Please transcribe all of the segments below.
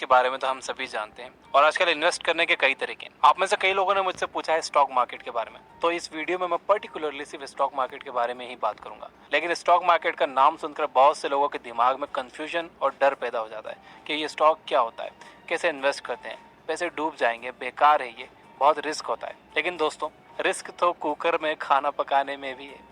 के बारे में तो हम सभी जानते हैं और आजकल इन्वेस्ट करने के कई तरीके हैं। आप में से कई लोगों ने मुझसे पूछा है स्टॉक मार्केट के बारे में, तो इस वीडियो में मैं पर्टिकुलरली सिर्फ स्टॉक मार्केट के बारे में ही बात करूंगा। लेकिन स्टॉक मार्केट का नाम सुनकर बहुत से लोगों के दिमाग में कंफ्यूजन और डर पैदा हो जाता है कि ये स्टॉक क्या होता है, कैसे इन्वेस्ट करते हैं, पैसे डूब जाएंगे, बेकार है, ये बहुत रिस्क होता है। लेकिन दोस्तों, रिस्क तो कुकर में खाना पकाने में भी है,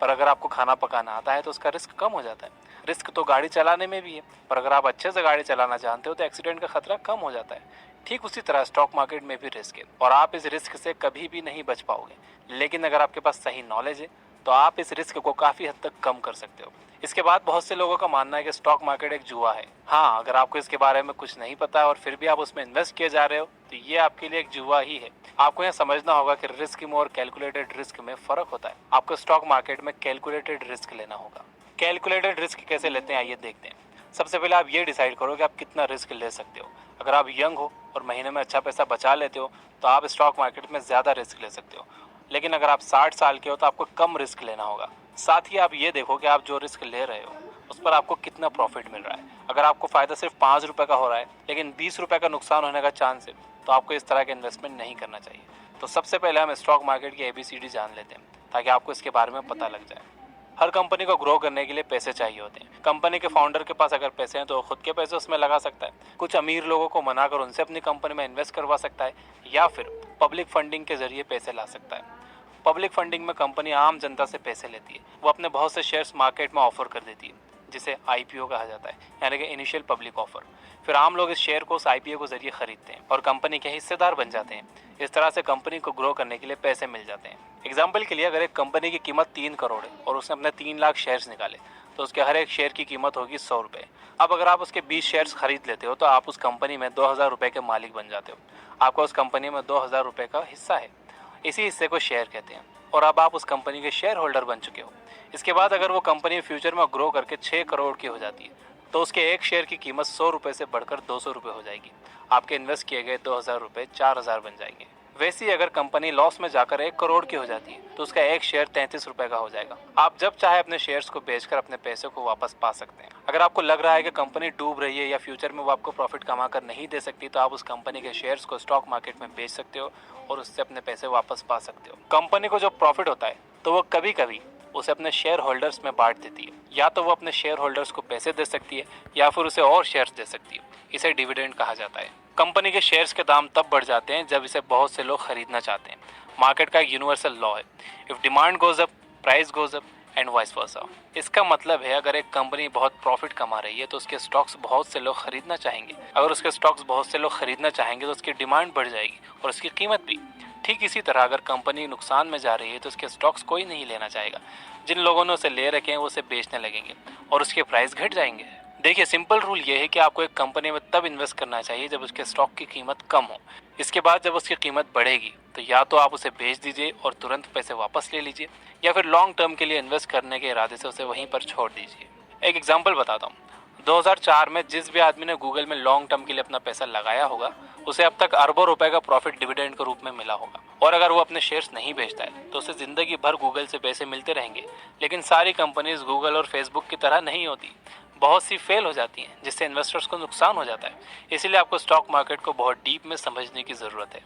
पर अगर आपको खाना पकाना आता है तो उसका रिस्क कम हो जाता है। रिस्क तो गाड़ी चलाने में भी है, पर अगर आप अच्छे से गाड़ी चलाना जानते हो तो एक्सीडेंट का खतरा कम हो जाता है। ठीक उसी तरह स्टॉक मार्केट में भी रिस्क है और आप इस रिस्क से कभी भी नहीं बच पाओगे। लेकिन अगर आपके पास सही नॉलेज है तो आप इस रिस्क को काफी हद तक कम कर सकते हो। इसके बाद बहुत से लोगों का मानना है कि स्टॉक मार्केट एक जुआ है। हाँ, अगर आपको इसके बारे में कुछ नहीं पता है और फिर भी आप उसमें इन्वेस्ट किए जा रहे हो तो ये आपके लिए एक जुआ ही है। आपको यह समझना होगा कि रिस्क में और कैलकुलेटेड रिस्क में फर्क होता है। आपको स्टॉक मार्केट में कैलकुलेटेड रिस्क लेना होगा। कैलकुलेटेड रिस्क कैसे लेते हैं आइए देखते हैं। सबसे पहले आप ये डिसाइड करो कि आप कितना रिस्क ले सकते हो। अगर आप यंग हो और महीने में अच्छा पैसा बचा लेते हो तो आप स्टॉक मार्केट में ज़्यादा रिस्क ले सकते हो। लेकिन अगर आप 60 साल के हो तो आपको कम रिस्क लेना होगा। साथ ही आप ये देखो कि आप जो रिस्क ले रहे हो उस पर आपको कितना प्रॉफिट मिल रहा है। अगर आपको फ़ायदा सिर्फ 5 रुपये का हो रहा है लेकिन 20 रुपये का नुकसान होने का चांस है तो आपको इस तरह के इन्वेस्टमेंट नहीं करना चाहिए। तो सबसे पहले हम स्टॉक मार्केट की ABCD जान लेते हैं ताकि आपको इसके बारे में पता लग जाए। हर कंपनी को ग्रो करने के लिए पैसे चाहिए होते हैं। कंपनी के फाउंडर के पास अगर पैसे हैं तो खुद के पैसे उसमें लगा सकता है, कुछ अमीर लोगों को मनाकर उनसे अपनी कंपनी में इन्वेस्ट करवा सकता है या फिर पब्लिक फंडिंग के जरिए पैसे ला सकता है। पब्लिक फंडिंग में कंपनी आम जनता से पैसे लेती है। वो अपने बहुत से शेयर्स मार्केट में ऑफर कर देती है जिसे IPO कहा जाता है, यानी कि इनिशियल पब्लिक ऑफर। फिर आम लोग इस शेयर को उस IPO के जरिए खरीदते हैं और कंपनी के हिस्सेदार बन जाते हैं। इस तरह से कंपनी को ग्रो करने के लिए पैसे मिल जाते हैं। एग्जाम्पल के लिए अगर एक कंपनी की कीमत 3 करोड़ है और उसने अपने 3 लाख शेयर्स निकाले तो उसके हर एक शेयर की कीमत होगी 100 रुपये। अब अगर आप उसके 20 शेयर्स खरीद लेते हो तो आप उस कंपनी में 2000 रुपये के मालिक बन जाते हो। आपका उस कंपनी में 2000 रुपये का हिस्सा है। इसी हिस्से को शेयर कहते हैं और अब आप उस कंपनी के शेयर होल्डर बन चुके हो। इसके बाद अगर वो कंपनी फ्यूचर में ग्रो करके 6 करोड़ की हो जाती है तो उसके एक शेयर की कीमत 100 रुपये से बढ़कर 200 रुपये हो जाएगी। आपके इन्वेस्ट किए गए 2000 रुपये 4000 बन जाएंगे। वैसे ही अगर कंपनी लॉस में जाकर 1 करोड़ की हो जाती है तो उसका एक शेयर 33 रुपये का हो जाएगा। आप जब चाहे अपने शेयर्स को बेचकर अपने पैसे को वापस पा सकते हैं। अगर आपको लग रहा है कि कंपनी डूब रही है या फ्यूचर में वो आपको प्रॉफिट कमा कर नहीं दे सकती तो आप उस कंपनी के शेयर्स को स्टॉक मार्केट में बेच सकते हो और उससे अपने पैसे वापस पा सकते हो। कंपनी को जो प्रॉफिट होता है तो वो कभी कभी उसे अपने शेयर होल्डर्स में बांट देती है। या तो वो अपने शेयर होल्डर्स को पैसे दे सकती है या फिर उसे और शेयर्स दे सकती है। इसे डिविडेंड कहा जाता है। कंपनी के शेयर्स के दाम तब बढ़ जाते हैं जब इसे बहुत से लोग खरीदना चाहते हैं। मार्केट का एक यूनिवर्सल लॉ है, if demand goes up price goes up and vice versa. इसका मतलब है अगर एक कंपनी बहुत प्रॉफिट कमा रही है तो उसके स्टॉक्स बहुत से लोग खरीदना चाहेंगे। अगर उसके स्टॉक्स बहुत से लोग खरीदना चाहेंगे तो उसकी डिमांड बढ़ जाएगी और उसकी कीमत भी। ठीक इसी तरह अगर कंपनी नुकसान में जा रही है तो उसके स्टॉक्स कोई नहीं लेना चाहेगा। जिन लोगों ने उसे ले रखे हैं वो उसे बेचने लगेंगे और उसके प्राइस घट जाएंगे। देखिए, सिंपल रूल ये है कि आपको एक कंपनी में तब इन्वेस्ट करना चाहिए जब उसके स्टॉक की कीमत कम हो। इसके बाद जब उसकी कीमत बढ़ेगी तो या तो आप उसे बेच दीजिए और तुरंत पैसे वापस ले लीजिए या फिर लॉन्ग टर्म के लिए इन्वेस्ट करने के इरादे से उसे वहीं पर छोड़ दीजिए। एक एग्जाम्पल बताता हूँ। 2004 में जिस भी आदमी ने गूगल में लॉन्ग टर्म के लिए अपना पैसा लगाया होगा उसे अब तक अरबों रुपए का प्रॉफिट डिविडेंड के रूप में मिला होगा। और अगर वो अपने शेयर्स नहीं बेचता है तो उसे जिंदगी भर गूगल से पैसे मिलते रहेंगे। लेकिन सारी कंपनीज गूगल और फेसबुक की तरह नहीं होती। बहुत सी फेल हो जाती हैं जिससे इन्वेस्टर्स को नुकसान हो जाता है। इसीलिए आपको स्टॉक मार्केट को बहुत डीप में समझने की ज़रूरत है।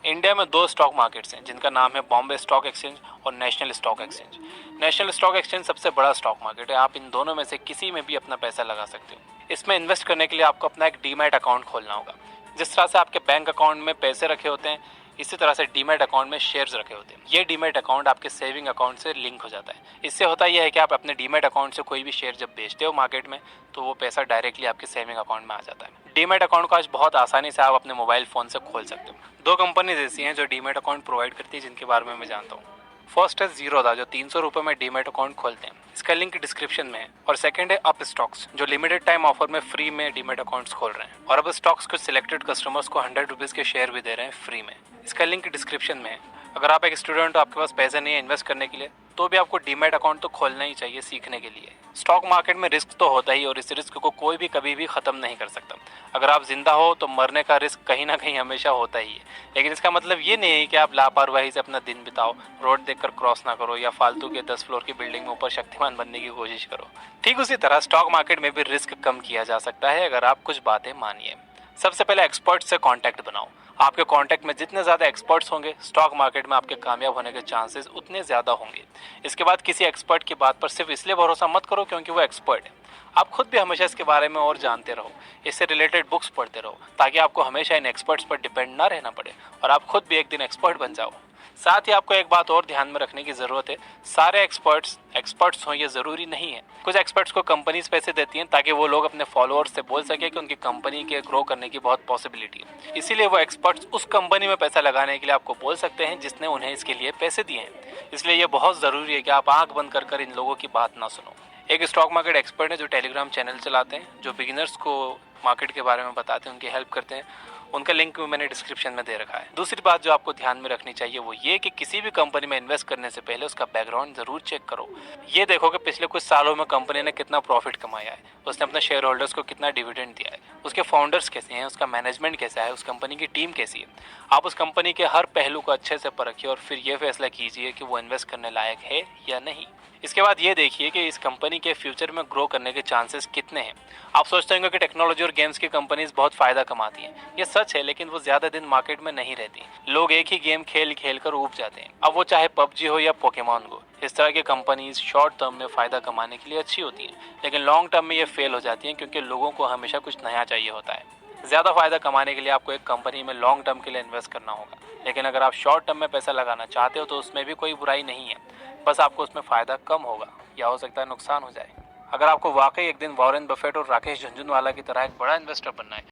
इंडिया में 2 स्टॉक मार्केट्स हैं जिनका नाम है बॉम्बे स्टॉक एक्सचेंज और national stock exchange. National stock exchange सबसे बड़ा स्टॉक मार्केट है। आप इन दोनों में से किसी में भी अपना पैसा लगा सकते हो। इसमें इन्वेस्ट करने के लिए आपको अपना एक डीमैट अकाउंट खोलना होगा। जिस तरह से आपके बैंक अकाउंट में पैसे रखे होते हैं इसी तरह से डीमैट अकाउंट में शेयर्स रखे होते हैं। ये डीमैट अकाउंट आपके सेविंग अकाउंट से लिंक हो जाता है। इससे होता यह है कि आप अपने डीमैट अकाउंट से कोई भी शेयर जब बेचते हो मार्केट में तो वो पैसा डायरेक्टली आपके सेविंग अकाउंट में आ जाता है। डीमैट अकाउंट को आज बहुत आसानी से आप अपने मोबाइल फ़ोन से खोल सकते हो। 2 कंपनीज ऐसी हैं जो डीमैट अकाउंट प्रोवाइड करती है जिनके बारे में मैं जानता हूँ। फर्स्ट है जीरोधा जो 300 रुपये में डीमैट अकाउंट खोलते हैं, इसका लिंक डिस्क्रिप्शन में है। और सेकंड है अप स्टॉक्स जो लिमिटेड टाइम ऑफर में फ्री में डीमैट अकाउंट्स खोल रहे हैं। और अब स्टॉक्स कुछ सिलेक्टेड कस्टमर्स को 100 रुपीज़ के शेयर भी दे रहे हैं फ्री में। इसका लिंक डिस्क्रिप्शन में है। अगर आप एक स्टूडेंट हो, आपके पास पैसे नहीं है इन्वेस्ट करने के लिए, तो भी आपको डीमैट अकाउंट तो खोलना ही चाहिए सीखने के लिए। स्टॉक मार्केट में रिस्क तो होता ही और इस रिस्क को कोई भी कभी भी ख़त्म नहीं कर सकता। अगर आप जिंदा हो तो मरने का रिस्क कहीं ना कहीं हमेशा होता ही है। लेकिन इसका मतलब ये नहीं है कि आप लापरवाही से अपना दिन बिताओ, रोड देखकर क्रॉस ना करो या फालतू के 10 फ्लोर की बिल्डिंग में ऊपर शक्तिमान बनने की कोशिश करो। ठीक उसी तरह स्टॉक मार्केट में भी रिस्क कम किया जा सकता है अगर आप कुछ बातें मानिए। सबसे पहले एक्सपर्ट से कांटेक्ट बनाओ। आपके कांटेक्ट में जितने ज़्यादा एक्सपर्ट्स होंगे, स्टॉक मार्केट में आपके कामयाब होने के चांसेस उतने ज़्यादा होंगे। इसके बाद किसी एक्सपर्ट की बात पर सिर्फ इसलिए भरोसा मत करो क्योंकि वो एक्सपर्ट है। आप खुद भी हमेशा इसके बारे में और जानते रहो, इससे रिलेटेड बुक्स पढ़ते रहो, ताकि आपको हमेशा इन एक्सपर्ट्स पर डिपेंड ना रहना पड़े और आप खुद भी एक दिन एक्सपर्ट बन जाओ। साथ ही आपको एक बात और ध्यान में रखने की ज़रूरत है, सारे एक्सपर्ट्स हों ये ज़रूरी नहीं है। कुछ एक्सपर्ट्स को कंपनीज पैसे देती हैं ताकि वो लोग अपने फॉलोअर्स से बोल सके कि उनकी कंपनी के ग्रो करने की बहुत पॉसिबिलिटी है। इसीलिए वो एक्सपर्ट्स उस कंपनी में पैसा लगाने के लिए आपको बोल सकते हैं जिसने उन्हें इसके लिए पैसे दिए हैं। इसलिए ये बहुत ज़रूरी है कि आप आंख बंद कर इन लोगों की बात ना सुनो। एक स्टॉक मार्केट एक्सपर्ट है जो टेलीग्राम चैनल चलाते हैं, जो बिगिनर्स को मार्केट के बारे में बताते हैं, उनकी हेल्प करते हैं। उनका लिंक भी मैंने डिस्क्रिप्शन में दे रखा है। दूसरी बात जो आपको ध्यान में रखनी चाहिए वो ये कि किसी भी कंपनी में इन्वेस्ट करने से पहले उसका बैकग्राउंड जरूर चेक करो। ये देखो कि पिछले कुछ सालों में कंपनी ने कितना प्रॉफिट कमाया है, उसने अपने शेयर होल्डर्स को कितना डिविडेंड दिया है, उसके फाउंडर्स कैसे हैं, उसका मैनेजमेंट कैसा है, उस कंपनी की टीम कैसी है। आप उस कंपनी के हर पहलू को अच्छे से परखिए और फिर ये फैसला कीजिए कि वो इन्वेस्ट करने लायक है या नहीं। इसके बाद ये देखिए कि इस कंपनी के फ्यूचर में ग्रो करने के चांसेस कितने हैं। आप सोचते होंगे कि टेक्नोलॉजी और गेम्स की कंपनीज बहुत फायदा कमाती हैं। ये सच है, लेकिन वो ज्यादा दिन मार्केट में नहीं रहती। लोग एक ही गेम खेल खेल कर ऊब जाते हैं, अब वो चाहे पबजी हो या पोकेमॉन गो। इस तरह की कंपनीज शॉर्ट टर्म में फायदा कमाने के लिए अच्छी होती हैं, लेकिन लॉन्ग टर्म में ये फेल हो जाती हैं क्योंकि लोगों को हमेशा कुछ नया चाहिए होता है। ज्यादा फायदा कमाने के लिए आपको एक कंपनी में लॉन्ग टर्म के लिए इन्वेस्ट करना होगा, लेकिन अगर आप शॉर्ट टर्म में पैसा लगाना चाहते हो तो उसमें भी कोई बुराई नहीं है। बस आपको उसमें फायदा कम होगा या हो सकता है नुकसान हो जाए। अगर आपको वाकई एक दिन वॉरेन बफेट और राकेश झुनझुनवाला की तरह एक बड़ा इन्वेस्टर बनना है